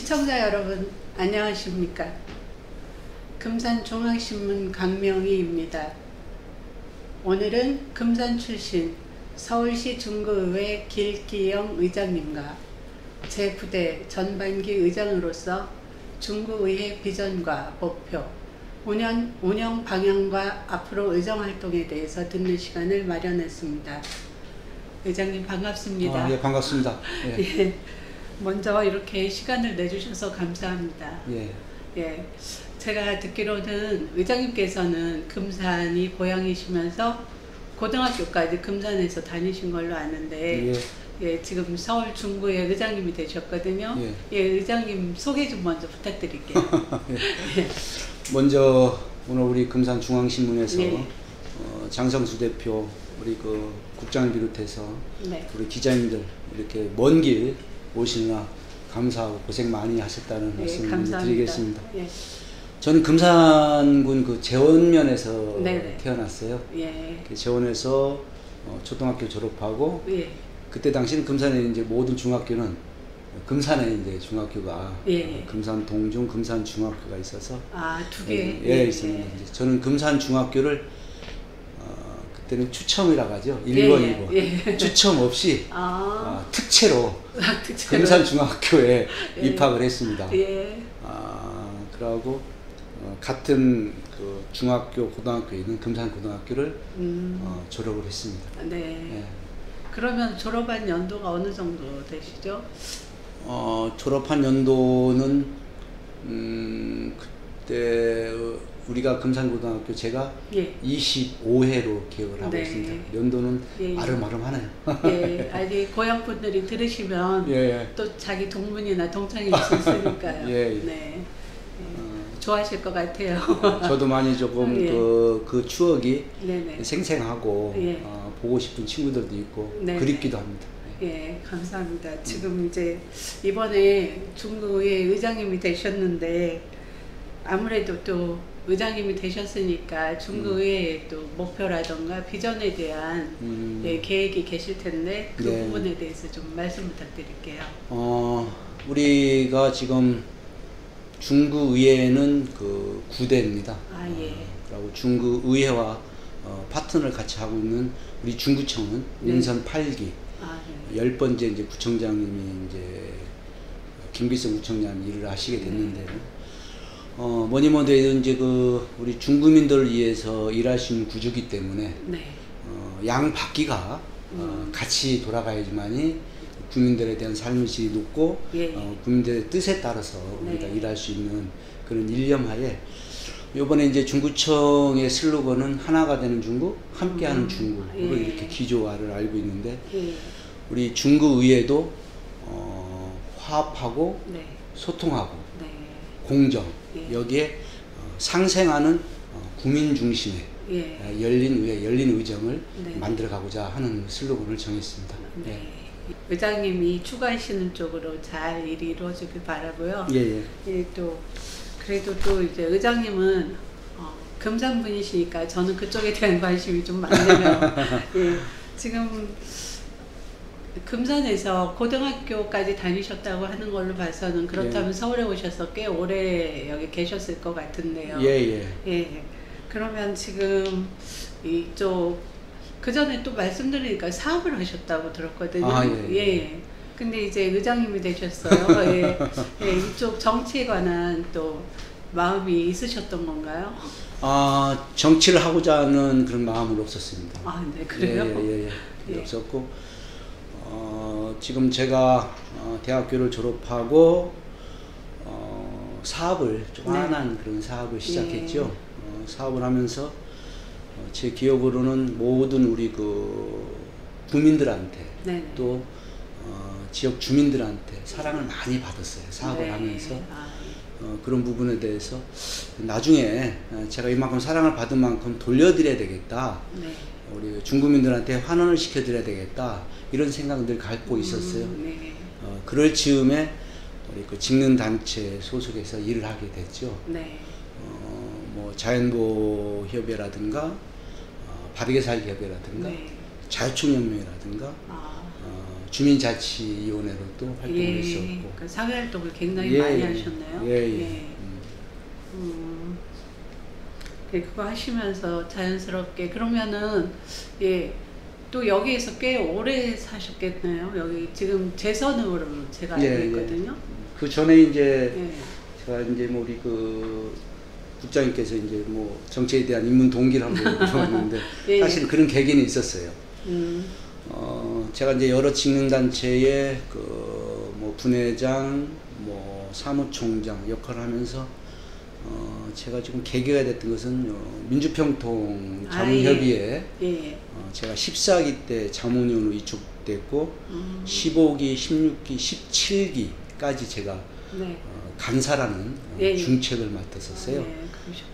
시청자 여러분 안녕하십니까. 금산중앙신문 강명희입니다. 오늘은 금산 출신 서울시 중구의회 길기영 의장님과 제9대 전반기 의장으로서 중구의회 비전과 목표, 운영 방향과 앞으로 의정활동에 대해서 듣는 시간을 마련했습니다. 의장님 반갑습니다. 예, 반갑습니다. 예. 예, 먼저 이렇게 시간을 내주셔서 감사합니다. 예. 예, 제가 듣기로는 의장님께서는 금산이 고향이시면서 고등학교까지 금산에서 다니신 걸로 아는데, 예, 지금 서울 중구의 의장님이 되셨거든요. 예, 의장님 소개 좀 먼저 부탁드릴게요. 예. 먼저 오늘 우리 금산중앙신문에서 예. 장성수 대표, 우리 그 국장을 비롯해서 네. 우리 기자님들 이렇게 먼 길 오시느라 감사하고 고생 많이 하셨다는 말씀을 드리겠습니다. 예. 저는 금산군 그 재원면에서 네네. 태어났어요. 예. 재원에서 초등학교 졸업하고, 예. 그때 당시는 금산에 이제 모든 중학교는 금산에 이제 중학교가 예. 금산 동중, 금산 중학교가 있어서 두 개. 예, 있었는데 저는 금산 중학교를 그때는 추첨이라고 하죠. 1번, 2번. 예. 추첨 없이 특채로 금산 중학교에 예. 입학을 했습니다. 예. 그러고 같은 그 중학교, 고등학교에 있는 금산 고등학교를 졸업을 했습니다. 네. 예. 그러면 졸업한 연도가 어느 정도 되시죠? 졸업한 연도는 그때 우리가 금산고등학교 제가 예. 25회로 기억을 하고 네. 있습니다. 연도는 예. 아름아름하네요. 예, 아니 고향 분들이 들으시면 예. 또 자기 동문이나 동창일 수 있으니까요. 예. 네. 좋아하실 것 같아요. 저도 많이 조금 예. 그 추억이 네네. 생생하고 예. 보고 싶은 친구들도 있고 네네. 그립기도 합니다. 예, 감사합니다. 지금 이제 이번에 중구의 의장님이 되셨는데 아무래도 또 의장님이 되셨으니까 중구의 또 목표라던가 비전에 대한 예, 계획이 계실 텐데 그 네. 부분에 대해서 좀 말씀 부탁드릴게요. 우리가 지금 중구의회는 그 9대입니다. 예. 그리고 중구의회와 파트너를 같이 하고 있는 우리 중구청은 네. 민선 8기 네. 10번째 이제 구청장님이 이제 김기성 구청장님 일을 하시게 됐는데요. 뭐니 뭐니 해도 이제 그 우리 중구민들을 위해서 일하시는 구주기 때문에 네. 양 바퀴가 같이 돌아가야지만이 국민들에 대한 삶의 질이 높고 예. 국민들의 뜻에 따라서 네. 우리가 일할 수 있는 그런 일념하에 이번에 이제 중구청의 슬로건은 하나가 되는 중구, 함께하는 중구로 예. 이렇게 기조화를 알고 있는데 예. 우리 중구의회도 화합하고 네. 소통하고 네. 공정 예. 여기에 상생하는 국민 중심의 예. 열린 의회, 열린 의정을 네. 만들어가고자 하는 슬로건을 정했습니다. 네. 예. 의장님이 추구하시는 쪽으로 잘 일이 이루어지길 바라고요. 예. 예, 또 그래도 또 이제 의장님은 금산 분이시니까 저는 그쪽에 대한 관심이 좀 많네요. 예, 지금 금산에서 고등학교까지 다니셨다고 하는 걸로 봐서는 그렇다면 예. 서울에 오셔서 꽤 오래 여기 계셨을 것 같은데요. 예. 그러면 지금 이쪽 그 전에 또 말씀드리니까 사업을 하셨다고 들었거든요. 예. 근데 이제 의장님이 되셨어요. 예. 예. 이쪽 정치에 관한 또 마음이 있으셨던 건가요? 정치를 하고자 하는 그런 마음은 없었습니다. 네, 그래요? 예. 없었고, 지금 제가 대학교를 졸업하고 사업을 조그만한 그런 사업을 시작했죠. 사업을 하면서 제 기억으로는 모든 우리 그 국민들한테 또 지역 주민들한테 사랑을 많이 받았어요. 사업을 하면서 그런 부분에 대해서 나중에 제가 이만큼 사랑을 받은 만큼 돌려드려야 되겠다. 우리 중국민들한테 환원을 시켜드려야 되겠다. 이런 생각을 갖고 있었어요. 그럴 즈음에 우리 그 직능단체 소속에서 일을 하게 됐죠. 뭐 자연보호협회라든가 바르게 살기 협회라든가 자유총연맹이라든가 주민자치위원회로도 활동을 했었고. 그 사회활동을 굉장히 많이 하셨네요. 그거 하시면서 자연스럽게 그러면은 또 여기에서 꽤 오래 사셨겠네요. 여기 지금 재선으로 제가 알고 있거든요. 그 전에 이제 제가 이제 뭐 우리 그 국장님께서 이제 뭐 정치에 대한 입문 동기를 한번 물어봤는데 사실 그런 계기는 있었어요. 제가 이제 여러 직능단체의 그 뭐 분회장, 뭐 사무총장 역할을 하면서 제가 지금 계기가 됐던 것은 민주평통 자문협의회 제가 14기 때 자문위원으로 이촉됐고 15기, 16기, 17기까지 제가 간사라는 중책을 맡았었어요.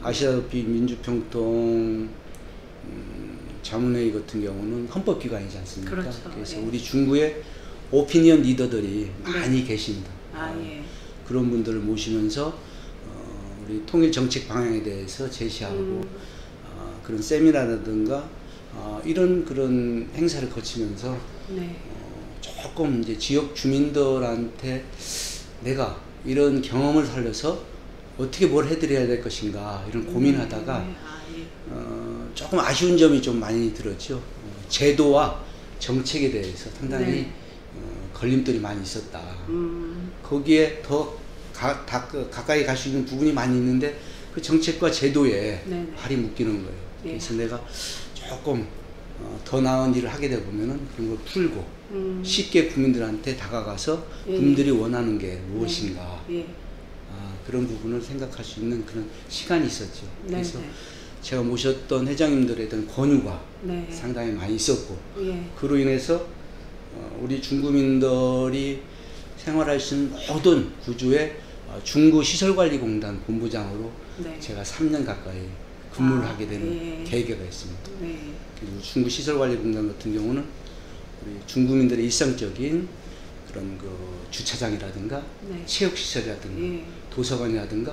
아시다시피 민주평통 자문회의 같은 경우는 헌법기관이지 않습니까? 그렇죠. 그래서 우리 중구에 오피니언 리더들이 많이 계십니다. 그런 분들을 모시면서 우리 통일 정책 방향에 대해서 제시하고 그런 세미나라든가 이런 그런 행사를 거치면서 조금 이제 지역 주민들한테 내가 이런 경험을 살려서 어떻게 뭘 해드려야 될 것인가 이런 고민하다가 조금 아쉬운 점이 좀 많이 들었죠. 제도와 정책에 대해서 상당히 걸림돌이 많이 있었다. 거기에 더 가까이 갈 수 있는 부분이 많이 있는데 그 정책과 제도에 발이 묶이는 거예요. 그래서 내가 조금 더 나은 일을 하게 되면은 그런 걸 풀고 쉽게 국민들한테 다가가서 국민들이 원하는 게 무엇인가 그런 부분을 생각할 수 있는 그런 시간이 있었죠. 그래서 제가 모셨던 회장님들에 대한 권유가 상당히 많이 있었고 그로 인해서 우리 중구민들이 생활할 수 있는 모든 구조의 중구시설관리공단 본부장으로 제가 3년 가까이 근무를 하게 되는 계기가 있습니다. 그리고 중구시설관리공단 같은 경우는 우리 중구민들의 일상적인 그런 그 주차장이라든가 체육시설이라든가 도서관이라든가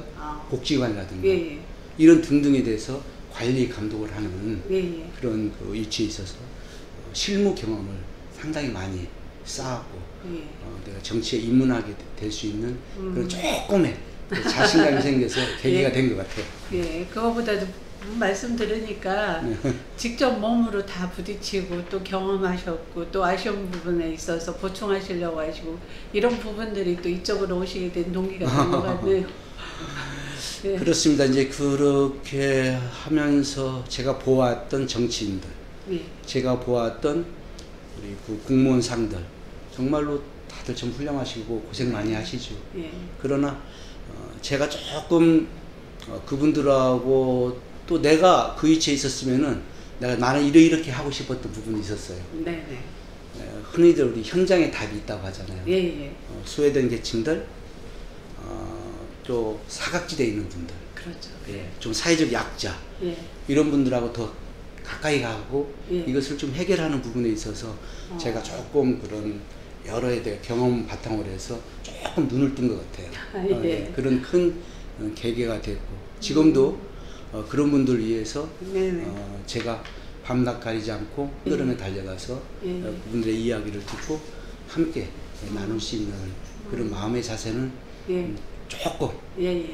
복지관이라든가 이런 등등에 대해서 관리 감독을 하는 그런 그 위치에 있어서 실무 경험을 상당히 많이 쌓았고 내가 정치에 입문하게 될 수 있는 그런 조금의 자신감이 생겨서 계기가 된 것 같아요. 그거보다도 말씀 들으니까 직접 몸으로 다 부딪히고 또 경험하셨고 또 아쉬운 부분에 있어서 보충하시려고 하시고 이런 부분들이 또 이쪽으로 오시게 된 동기가 된 것 같네요. 그렇습니다. 이제 그렇게 하면서 제가 보았던 정치인들, 제가 보았던 우리 그 공무원상들 정말로 다들 좀 훌륭하시고 고생 많이 하시죠. 그러나 제가 조금 그분들하고 또 내가 그 위치에 있었으면은 나는 이렇게 하고 싶었던 부분이 있었어요. 흔히들 우리 현장에 답이 있다고 하잖아요. 소외된 계층들, 또 사각지대에 있는 분들, 좀 사회적 약자 이런 분들하고 더 가까이 가고 이것을 좀 해결하는 부분에 있어서 제가 조금 그런 여러 해 경험 바탕으로 해서 조금 눈을 뜬 것 같아요. 그런 큰 계기가 됐고 지금도 그런 분들 위해서 제가 밤낮 가리지 않고 흐름에 달려가서 그분들의 이야기를 듣고 함께 나눌 수 있는 그런 마음의 자세는 조금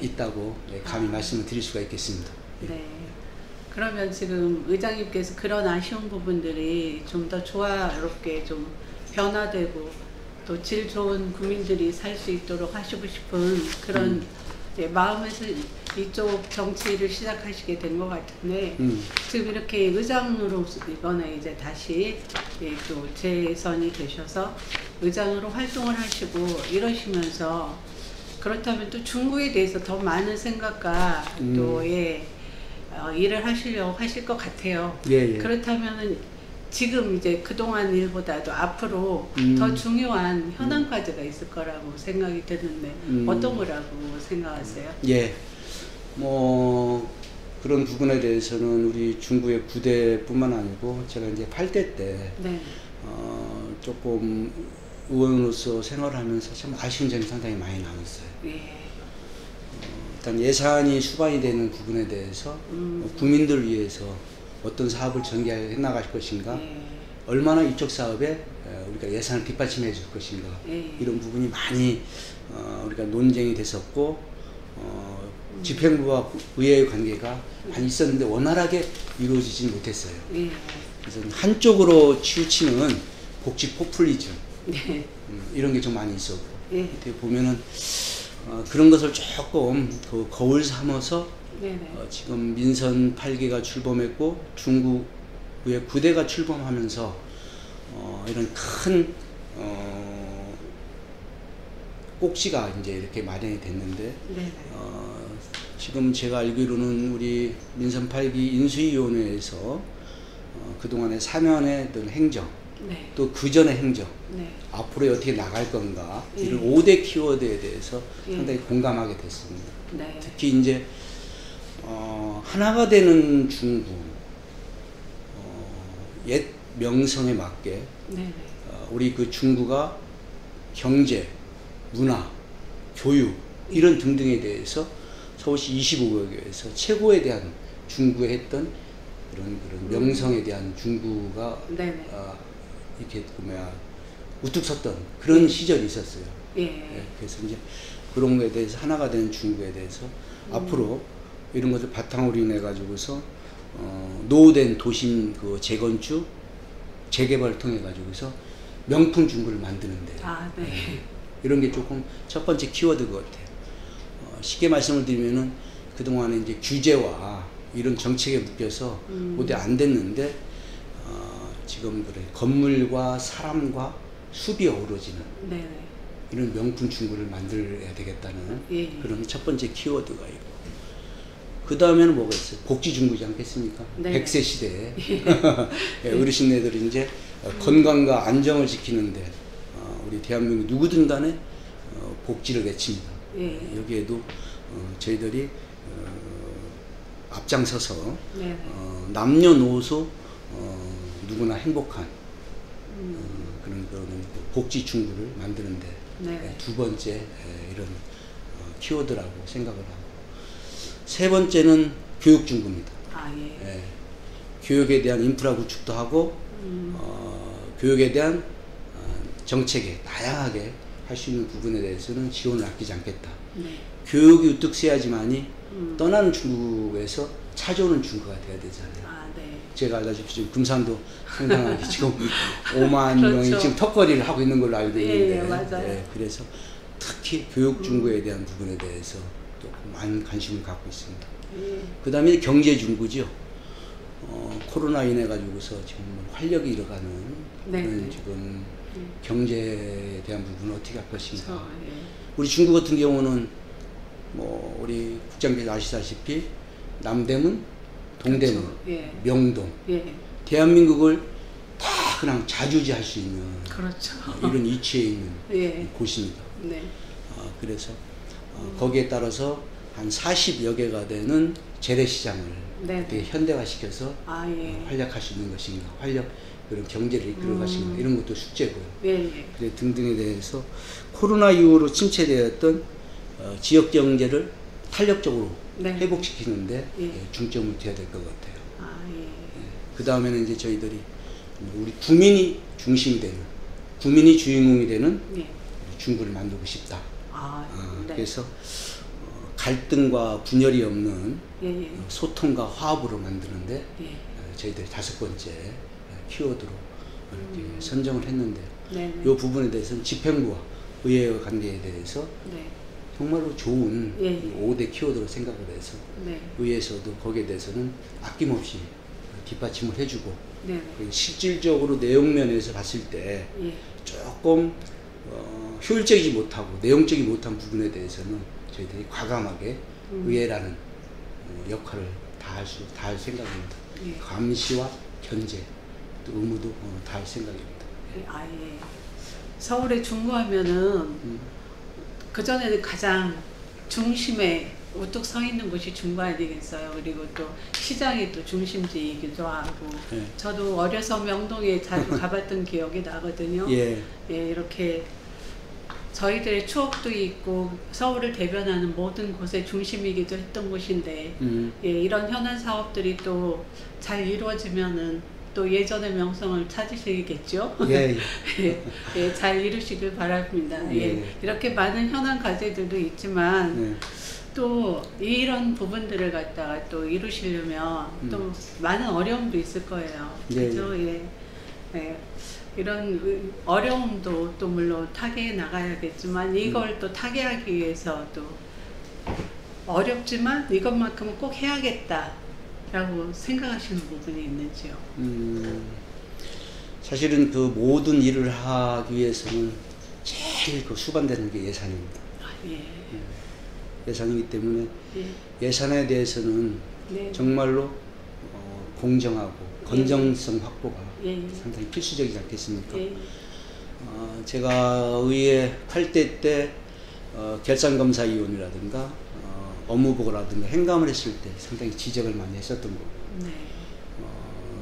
있다고 감히 말씀을 드릴 수가 있겠습니다. 그러면 지금 의장님께서 그런 아쉬운 부분들이 좀 더 조화롭게 좀 변화되고 또 질 좋은 국민들이 살 수 있도록 하시고 싶은 그런 마음에서 이쪽 정치를 시작하시게 된 것 같은데 지금 이렇게 의장으로 이번에 이제 다시 또 재선이 되셔서 의장으로 활동을 하시고 이러시면서 그렇다면 또 중구에 대해서 더 많은 생각과 또 일을 하시려고 하실 것 같아요. 그렇다면 지금 이제 그동안 일보다도 앞으로 더 중요한 현안 과제가 있을 거라고 생각이 드는데 어떤 거라고 생각하세요? 뭐 그런 부분에 대해서는 우리 중구의 9대뿐만 아니고 제가 이제 8대 때 조금 의원으로서 생활하면서 참 아쉬운 점이 상당히 많이 남았어요. 일단 예산이 수반이 되는 부분에 대해서 국민들 위해서 어떤 사업을 전개해 나갈 것인가 얼마나 이쪽 사업에 우리가 예산을 뒷받침해 줄 것인가 이런 부분이 많이 우리가 논쟁이 됐었고 집행부와 의회의 관계가 많이 있었는데 원활하게 이루어지지 못했어요. 그래서 한쪽으로 치우치는 복지 포퓰리즘 이런 게 좀 많이 있었고 보면은 그런 것을 조금 더 거울 삼아서 지금 민선 8기가 출범했고 중구의 9대가 출범하면서 이런 큰 꼭지가 이제 이렇게 마련이 됐는데 지금 제가 알기로는 우리 민선 8기 인수위원회에서 그동안의 4년의 어떤 행정 또 그 전의 행정 앞으로 어떻게 나갈 건가 이런 5대 키워드에 대해서 상당히 공감하게 됐습니다. 특히 이제 하나가 되는 중구 옛 명성에 맞게 우리 그 중구가 경제, 문화, 교육 이런 등등에 대해서 서울시 25개에서 최고에 대한 중구에 했던 그런 명성에 대한 중구가 이렇게 우뚝 섰던 그런 시절이 있었어요. 그래서 이제 그런 거에 대해서 하나가 되는 중구에 대해서 앞으로 이런 것을 바탕으로 인해 가지고서 노후된 도심 그 재건축, 재개발을 통해 가지고서 명품 중구를 만드는데 이런 게 조금 첫 번째 키워드 것 같아요. 쉽게 말씀을 드리면은 그동안에 이제 규제와 이런 정책에 묶여서 모두 안 됐는데 지금 그래 건물과 사람과 숲이 어우러지는 이런 명품 중구를 만들어야 되겠다는 그런 첫 번째 키워드가 있고 그 다음에는 뭐가 있어요? 복지 중구지 않겠습니까? 100세 시대에 어르신네들이 이제 건강과 안정을 지키는데 우리 대한민국 누구든 간에 복지를 외칩니다. 여기에도 저희들이 앞장서서 남녀노소 누구나 행복한 그런 복지 중구를 만드는데 두 번째 이런 키워드라고 생각을 하고 세 번째는 교육 중구입니다. 교육에 대한 인프라 구축도 하고 교육에 대한 정책에 다양하게 할 수 있는 부분에 대해서는 지원을 아끼지 않겠다. 교육이 우뚝 서야지만이 떠나는 중구에서 찾아오는 중구가 돼야 되잖아요. 제가 알다시피 지금 금산도 상당하게 지금 5만 명이 지금 턱걸이를 하고 있는 걸로 알고 있는데 그래서 특히 교육 중구에 대한 부분에 대해서 또 많은 관심을 갖고 있습니다. 그 다음에 경제 중구죠. 코로나 인해 가지고서 지금 활력이 일어가는 그런 지금 경제에 대한 부분은 어떻게 할 것인가. 우리 중구 같은 경우는 뭐 우리 국장께서 아시다시피 남대문, 동대문, 명동, 대한민국을 다 그냥 자주지할 수 있는 이런 위치에 있는 곳입니다. 그래서 거기에 따라서 한 40여 개가 되는 재래시장을 현대화시켜서 활약할 수 있는 것인가, 그런 경제를 이끌어 가시는 이런 것도 숙제고요. 그래 등등에 대해서 코로나 이후로 침체되었던 지역 경제를 탄력적으로 회복시키는데 중점을 둬야 될 것 같아요. 그 다음에는 이제 저희들이 우리 국민이 중심이 되는, 국민이 주인공이 되는 중구를 만들고 싶다. 그래서 갈등과 분열이 없는 소통과 화합으로 만드는데 저희들이 5번째 키워드로 이렇게 선정을 했는데 이 부분에 대해서는 집행부와 의회의 관계에 대해서 정말로 좋은 5대 키워드로 생각을 해서 의회에서도 거기에 대해서는 아낌없이 뒷받침을 해주고 실질적으로 내용면에서 봤을 때 조금 효율적이지 못하고 내용적이 못한 부분에 대해서는 저희들이 과감하게 의회라는 역할을 다 할 생각입니다. 감시와 견제 또 의무도 다 할 생각입니다. 서울의 중구하면은 그 전에는 가장 중심에 우뚝 서 있는 곳이 중구 아니겠어요. 그리고 또 시장이 또 중심지이기도 하고 저도 어려서 명동에 자주 가봤던 기억이 나거든요. 이렇게 저희들의 추억도 있고 서울을 대변하는 모든 곳의 중심이기도 했던 곳인데 이런 현안 사업들이 또 잘 이루어지면은 또 예전의 명성을 찾으시겠죠? 예, 예, 예, 잘 이루시길 바랍니다. 예. 예. 이렇게 많은 현안 과제들도 있지만 예. 또 이런 부분들을 갖다가 또 이루시려면 또 많은 어려움도 있을 거예요. 예. 그죠? 예. 예. 이런 어려움도 또 물론 타개해 나가야겠지만 이걸 또 타개하기 위해서 또 어렵지만 이것만큼은 꼭 해야겠다라고 생각하시는 부분이 있는지요? 사실은 그 모든 일을 하기 위해서는 제일 그 수반되는 게 예산입니다. 아, 예. 예산이기 때문에 예산에 대해서는 네. 정말로 공정하고 건정성 확보가 상당히 필수적이지 않겠습니까? 제가 의회 8대 때 결산검사위원이라든가 업무보고라든가 행감을 했을 때 상당히 지적을 많이 했었던 거고 네.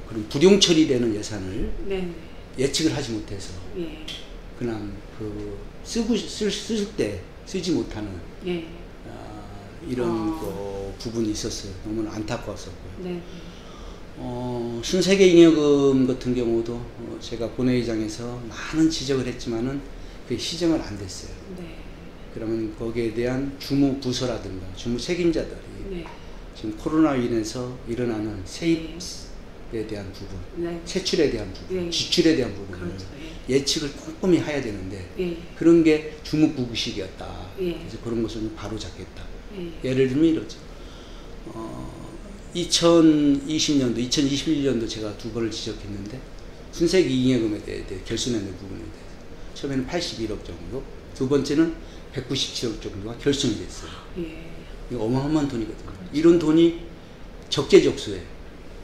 그런 불용 처리되는 예산을 네. 예측을 하지 못해서 그냥 그 쓸 때 쓰지 못하는 이런 부분이 있었어요. 너무 안타까웠었고요. 네. 신세계잉여금 같은 경우도 제가 본회의장에서 많은 지적을 했지만은 그게 시정을 안 됐어요. 네. 그러면 거기에 대한 주무 부서라든가 주무 책임자들이 네. 지금 코로나로 인해서 일어나는 세입에 대한 부분, 네. 세출에 대한 부분, 네. 지출에 대한 부분을 그렇죠. 예측을 꼼꼼히 해야 되는데 그런 게 주무부구식이었다. 그래서 그런 것을 바로 잡겠다. 예를 들면 이러죠. 2020년도, 2021년도 제가 두 번을 지적했는데 순세기잉여금에 대해 결손했는 부분에 대해서 처음에는 81억 정도, 두 번째는 197억 정도가 결손이 됐어요. 이거 어마어마한 돈이거든요. 이런 돈이 적재적소에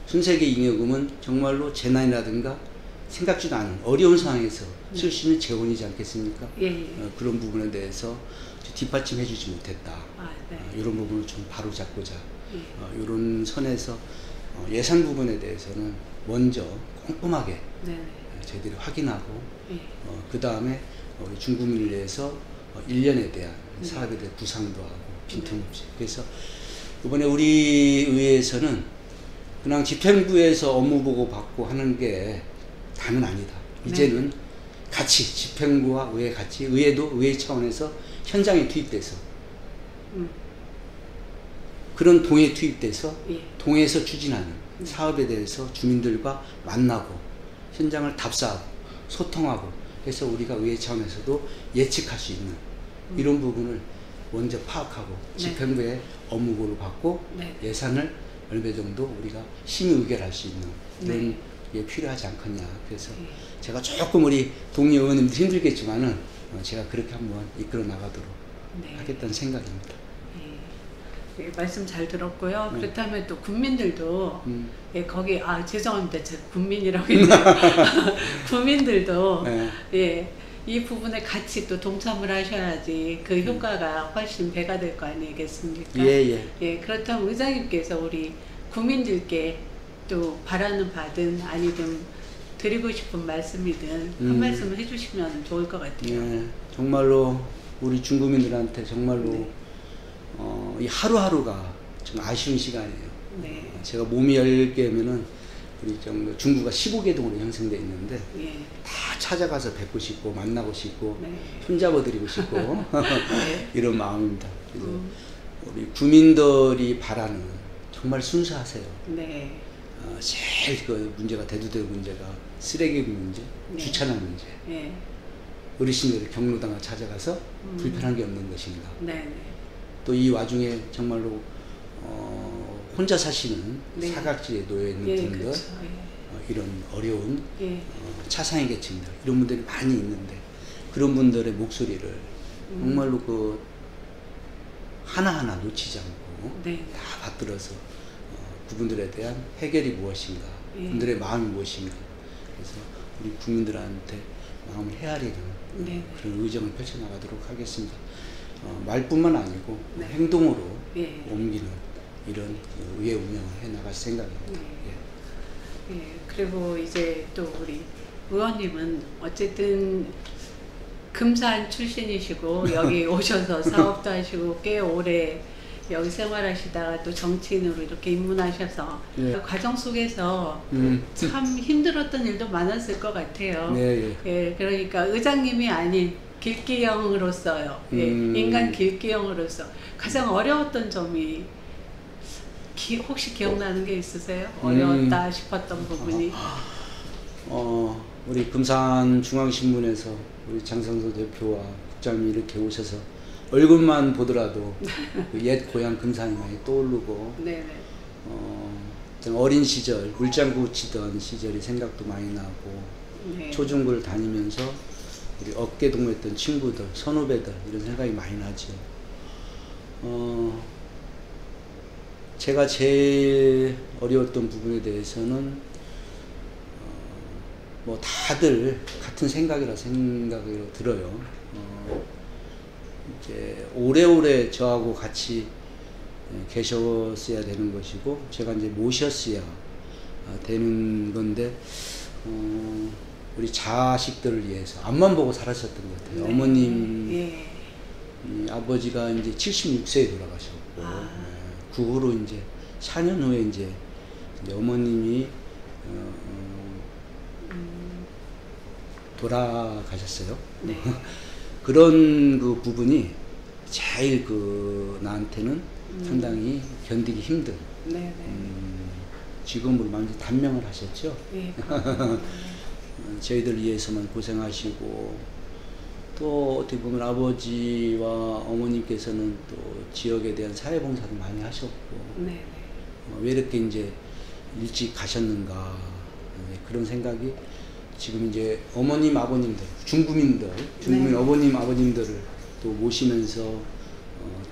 순세기잉여금은 정말로 재난이라든가 생각지도 않은 어려운 상황에서 쓸 수 있는 재원이지 않겠습니까? 그런 부분에 대해서 뒷받침해 주지 못했다. 이런 부분을 좀 바로 잡고자 이런 선에서 예산 부분에 대해서는 먼저 꼼꼼하게 저희들이 확인하고 그 다음에 우리 중국민을 위해서 1년에 대한 사업에 대한 구상도 하고 빈틈없이 그래서 이번에 우리 의회에서는 그냥 집행부에서 업무보고 받고 하는 게 다는 아니다. 이제는 같이 집행부와 의회 같이 의회도 의회 차원에서 현장에 투입돼서 그런 동에 투입돼서 동에서 추진하는 사업에 대해서 주민들과 만나고 현장을 답사하고 소통하고 해서 우리가 의회 차원에서도 예측할 수 있는 이런 부분을 먼저 파악하고 집행부의 업무보고를 받고 예산을 얼마 정도 우리가 심의 의결할 수 있는 이런 게 필요하지 않겠냐. 그래서 제가 조금 우리 동료 의원님들 힘들겠지만은 제가 그렇게 한번 이끌어 나가도록 하겠다는 생각입니다. 예, 말씀 잘 들었고요. 그렇다면 또 국민들도 예, 거기 죄송합니다. 제가 국민이라고 했네요. 국민들도 예, 이 부분에 같이 또 동참을 하셔야지 그 효과가 훨씬 배가 될 거 아니겠습니까? 예, 그렇다면 의장님께서 우리 국민들께 또 바라는 바든 아니든 드리고 싶은 말씀이든 한 말씀을 해주시면 좋을 것 같아요. 정말로 우리 중국민들한테 정말로 이 하루하루가 좀 아쉬운 시간이에요. 제가 몸이 10개면은 우리 중구가 15개 동으로 형성되어 있는데 다 찾아가서 뵙고 싶고 만나고 싶고 손잡아 드리고 싶고 이런 마음입니다. 그래서 우리 구민들이 바라는 정말 순수하세요. 제일 그 문제가 대두되는 문제가 쓰레기 문제, 주차장 문제. 어르신들이 경로당을 찾아가서 불편한 게 없는 것인가. 또 이 와중에 정말로 혼자 사시는 사각지에 놓여 있는 분들, 이런 어려운 차상위 계층들 이런 분들이 많이 있는데 그런 분들의 목소리를 정말로 그 하나하나 놓치지 않고 다 받들어서 그분들에 대한 해결이 무엇인가, 그분들의 마음이 무엇인가, 그래서 우리 국민들한테 마음을 헤아리는 그런 의정을 펼쳐나가도록 하겠습니다. 말뿐만 아니고 행동으로 옮기는 이런 의회 운영을 해나갈 생각입니다. 그리고 이제 또 우리 의원님은 어쨌든 금산 출신이시고 여기 오셔서 사업도 하시고 꽤 오래 여기 생활하시다가 또 정치인으로 이렇게 입문하셔서 예. 그 과정 속에서 참 힘들었던 일도 많았을 것 같아요. 예. 예, 그러니까 의장님이 아닌 길기영으로서요. 예, 인간 길기영으로서 가장 어려웠던 점이 혹시 기억나는 게 있으세요? 어려웠다 싶었던 부분이. 우리 금산중앙신문에서 우리 장성서 대표와 국장님이 이렇게 오셔서 얼굴만 보더라도 그 옛 고향 금산이 많이 떠오르고 네네. 어린 시절 물장구 치던 시절이 생각도 많이 나고 네. 초중고를 다니면서 우리 어깨 동무했던 친구들, 선후배들 이런 생각이 많이 나죠. 제가 제일 어려웠던 부분에 대해서는 뭐 다들 같은 생각이 들어요. 이제 오래오래 저하고 같이 계셨어야 되는 것이고 제가 이제 모셨어야 되는 건데 우리 자식들을 위해서 앞만 보고 살았었던 것 같아요. 네. 어머님 예. 아버지가 이제 76세에 돌아가셨고 그 후로 이제 4년 후에 이제 어머님이 돌아가셨어요. 네. 그런 그 부분이 제일 나한테는 상당히 견디기 힘든. 네. 지금은 완전 단명을 하셨죠. 네. 저희들 위해서만 고생하시고 또 어떻게 보면 아버지와 어머님께서는 또 지역에 대한 사회봉사도 많이 하셨고 네. 왜 이렇게 이제 일찍 가셨는가 그런 생각이 지금 이제 어머님 아버님들 중구민 네. 어머님 아버님들을 또 모시면서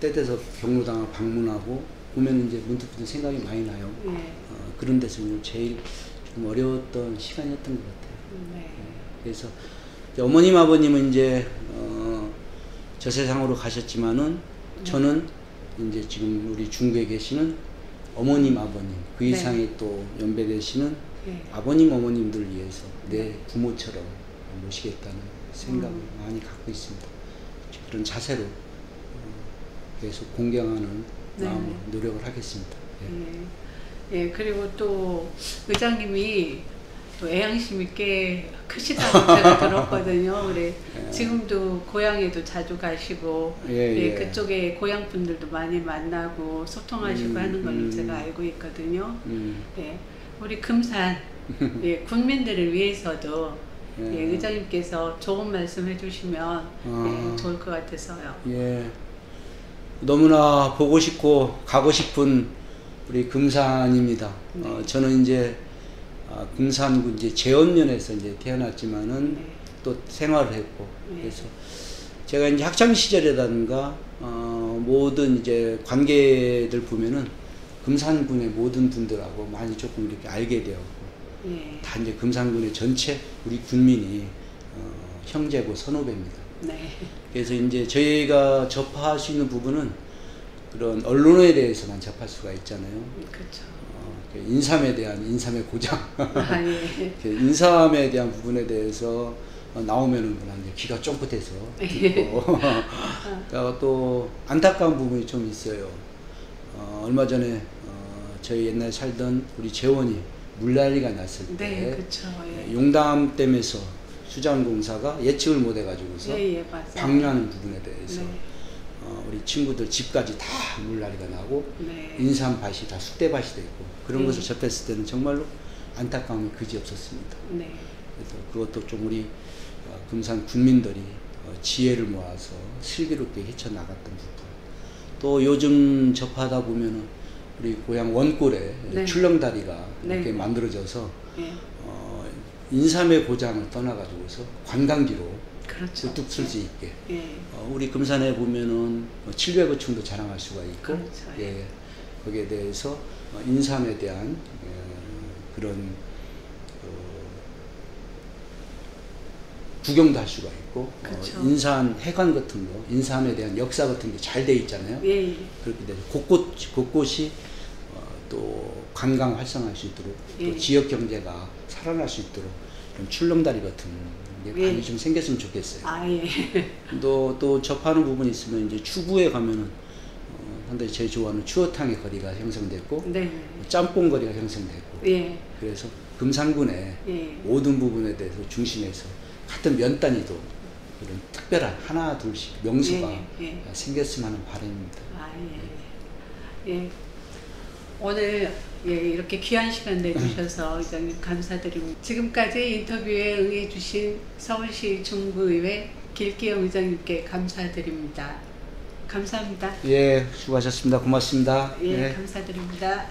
때 돼서 경로당을 방문하고 보면 이제 문득 생각이 많이 나요. 네. 그런 데서 제일 좀 어려웠던 시간이었던 것 같아요. 네. 그래서 어머님 아버님은 이제 저 세상으로 가셨지만은 네. 저는 이제 지금 우리 중국에 계시는 어머님 아버님 그 이상의 네. 또 연배 되시는 네. 아버님 어머님들 위해서 내 부모처럼 모시겠다는 생각을 많이 갖고 있습니다. 그런 자세로 계속 공경하는 네. 마음으로 노력을 하겠습니다. 예. 예, 그리고 또 의장님이 또 애양심이 꽤 크시다고 제가 들었거든요. 그래 지금도 고향에도 자주 가시고 예, 그쪽에 고향 분들도 많이 만나고 소통하시고 하는 걸로 제가 알고 있거든요. 예, 우리 금산 예, 군민들을 위해서도 예, 의장님께서 좋은 말씀 해주시면 예, 좋을 것 같아서요. 예, 너무나 보고 싶고 가고 싶은 우리 금산입니다. 네. 저는 이제 금산구 이제 제원면에서 이제 태어났지만은 네. 또 생활을 했고 네. 그래서 제가 이제 학창 시절이라든가 모든 이제 관계들 보면은 금산군의 모든 분들하고 많이 조금 이렇게 알게 되었고 네. 다 이제 금산군의 전체 우리 군민이 형제고 선후배입니다. 네. 그래서 이제 저희가 접할 수 있는 부분은 그런 언론에 대해서만 접할 수가 있잖아요. 그렇죠. 인삼에 대한 인삼의 고장, 예. 인삼에 대한 부분에 대해서 나오면은 이제 귀가 쫑긋해서 듣고 또 안타까운 부분이 좀 있어요. 얼마 전에 저희 옛날 살던 우리 재원이 물난리가 났을 때 네, 그쵸, 예. 용담댐에서 수자원공사가 예측을 못 해가지고서 방류하는 부분에 대해서 네. 우리 친구들 집까지 다 물난리가 나고 네. 인삼밭이 다 쑥대밭이 됐고 그런 것을 접했을 때는 정말로 안타까움이 그지없었습니다. 네. 그래서 그것도 좀 우리 금산 군민들이 지혜를 모아서 슬기롭게 헤쳐나갔던 부분 또 요즘 접하다 보면은 우리 고향 원골에 네. 출렁다리가 네. 이렇게 만들어져서 네. 인삼의 고장을 떠나가지고서 관광지로 그렇죠. 뚝 쓸 수 있게 우리 금산에 보면은 700호층도 자랑할 수가 있고 그렇죠. 예, 거기에 대해서 인삼에 대한 그런 구경도 할 수가 있고 그렇죠. 인삼 해관 같은 거 인삼에 대한 역사 같은 게 잘 돼 있잖아요. 예. 그렇게 돼서 곳곳이 또 관광 활성화할 수 있도록 또 지역 경제가 살아날 수 있도록 이런 출렁다리 같은 게 많이 좀 생겼으면 좋겠어요. 아, 예. 또 접하는 부분이 있으면 이제 추구에 가면은 한데 제일 좋아하는 추어탕의 거리가 형성됐고 네. 짬뽕 거리가 형성됐고 예. 그래서 금산군의 예. 모든 부분에 대해서 중심해서 같은 면 단위도 그런 특별한 하나 둘씩 명소가 생겼으면 하는 바람입니다. 아, 예. 예. 오늘 이렇게 귀한 시간 내주셔서 이장님 감사드립니다. 지금까지 인터뷰에 응해주신 서울시 중구의회 길기영 의장님께 감사드립니다. 감사합니다. 예, 수고하셨습니다. 고맙습니다. 예, 네. 감사드립니다.